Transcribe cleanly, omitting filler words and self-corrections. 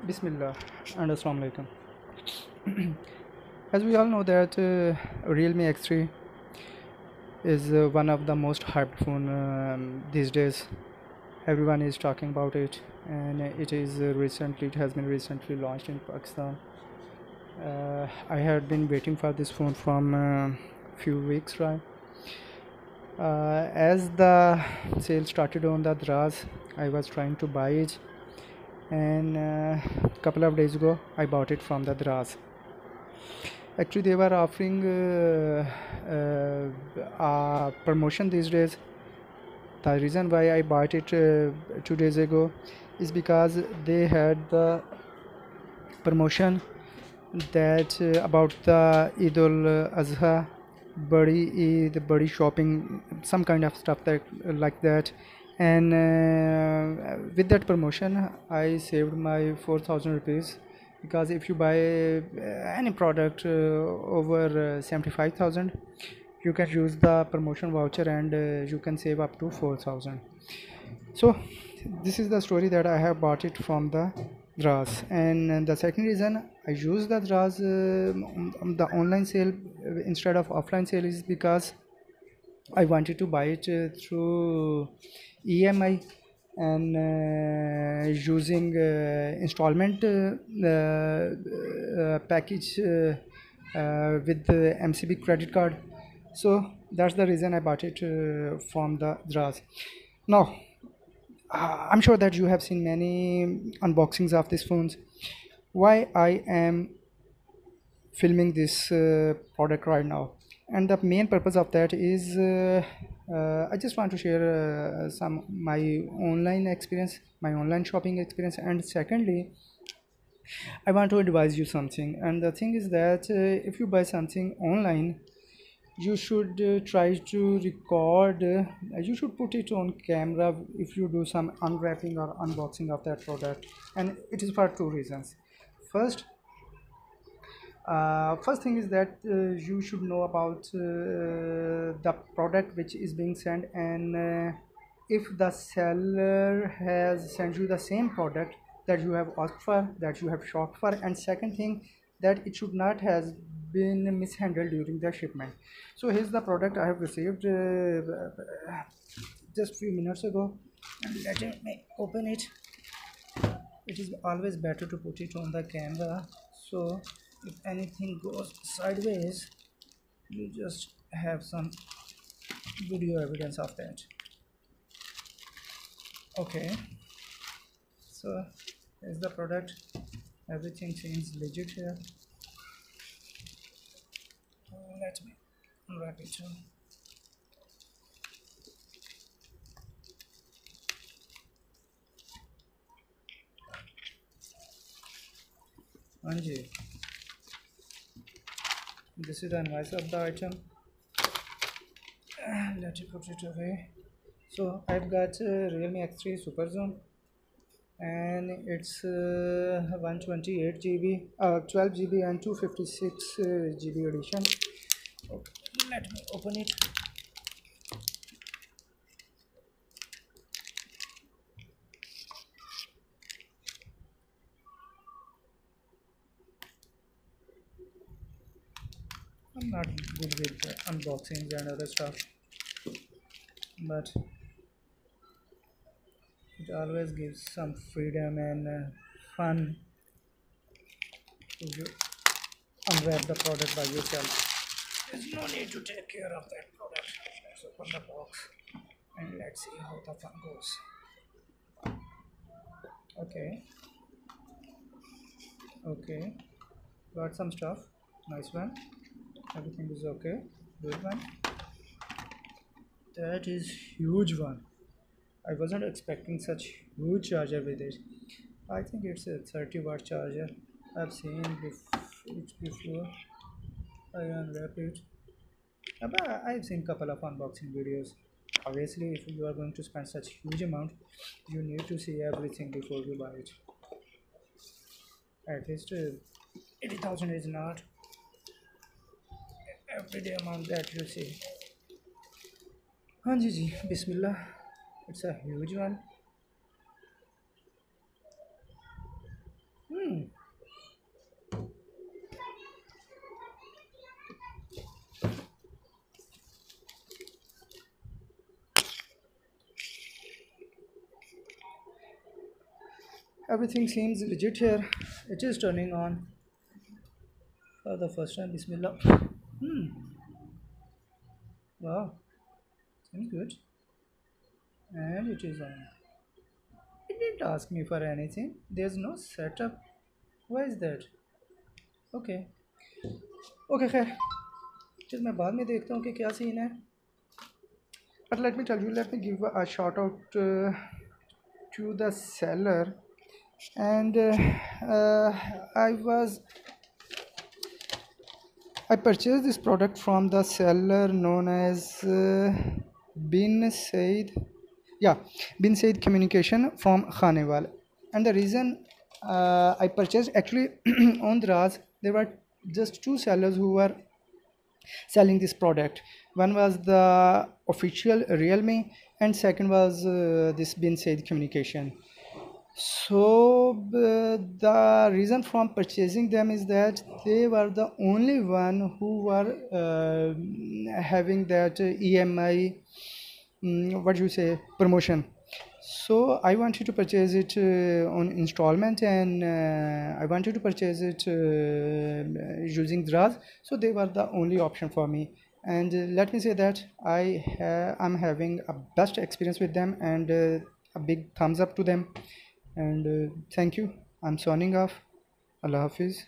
Bismillah and Assalamu alaikum. As we all know that Realme X3 is one of the most hyped phone these days. Everyone is talking about it, and it has been recently launched in Pakistan. I had been waiting for this phone from few weeks, right? As the sale started on the Draz, I was trying to buy it, and couple of days ago I bought it from the Draz. Actually, they were offering a promotion these days. The reason why I bought it 2 days ago is because they had the promotion that about the Eid ul Azha, Bari shopping, some kind of stuff like that. And with that promotion, I saved my 4,000 rupees, because if you buy any product over 75,000, you can use the promotion voucher, and you can save up to 4,000. So this is the story that I have bought it from the Draz. And the second reason I use the Draz on the online sale instead of offline sale is because I wanted to buy it through EMI, and using installment package with the MCB credit card. So that's the reason I bought it from the Draz. Now, I'm sure that you have seen many unboxings of these phones. Why I am filming this product right now, and the main purpose of that is I just want to share some my online experience, my online shopping experience, and secondly I want to advise you something. And the thing is that if you buy something online, you should try to record, you should put it on camera if you do some unwrapping or unboxing of that product. And it is for two reasons. First, first thing is that you should know about the product which is being sent, and if the seller has sent you the same product that you have asked for, that you have shopped for. And second thing, that it should not has been mishandled during the shipment. So here's the product I have received just few minutes ago, and let me open it. It is always better to put it on the camera, so if anything goes sideways, you just have some video evidence of that. Okay, so here's the product. Everything seems legit here. Let me unwrap it. Anji, this is the invoice of the item. Let me put it away. So I've got Realme X3 SuperZoom, and it's 128 GB, 12 GB, and 256 GB edition. Okay, let me open it. I'm not good with unboxings and other stuff, but it always gives some freedom and fun to unwrap the product by yourself. There's no need to take care of that product. Let's open the box and let's see how the fun goes. Okay, got some stuff. Nice one. Everything is okay. Good one. That is huge one. I wasn't expecting such huge charger with it. I think it's a 30-watt charger. I've seen it before. I unwrap it. But I've seen couple of unboxing videos. Obviously, if you are going to spend such huge amount, you need to see everything before you buy it. At least 80,000 is not everyday amount that you see. Hanji ji, Bismillah. It's a huge one. Everything seems legit here. It is turning on for the first time. Bismillah. Wow, seems good. And it is on. It didn't ask me for anything. There's no setup. Why is that? Okay. Okay, खैर चल मैं बाद में देखता हूँ कि क्या scene है. But let me tell you, let me give a shout out to the seller. And I purchased this product from the seller known as Bin Said. Yeah, Bin Said Communication from Khanewal. And the reason I purchased, actually on Draz there were just two sellers who were selling this product. One was the official realme, and second was this Bin Said Communication. So the reason from purchasing them is that they were the only one who were having that EMI, what do you say, promotion. So I wanted to purchase it on installment, and I wanted to purchase it using Draz. So they were the only option for me. And let me say that I'm having a best experience with them, and a big thumbs up to them. And thank you. I'm signing off. Allah Hafiz.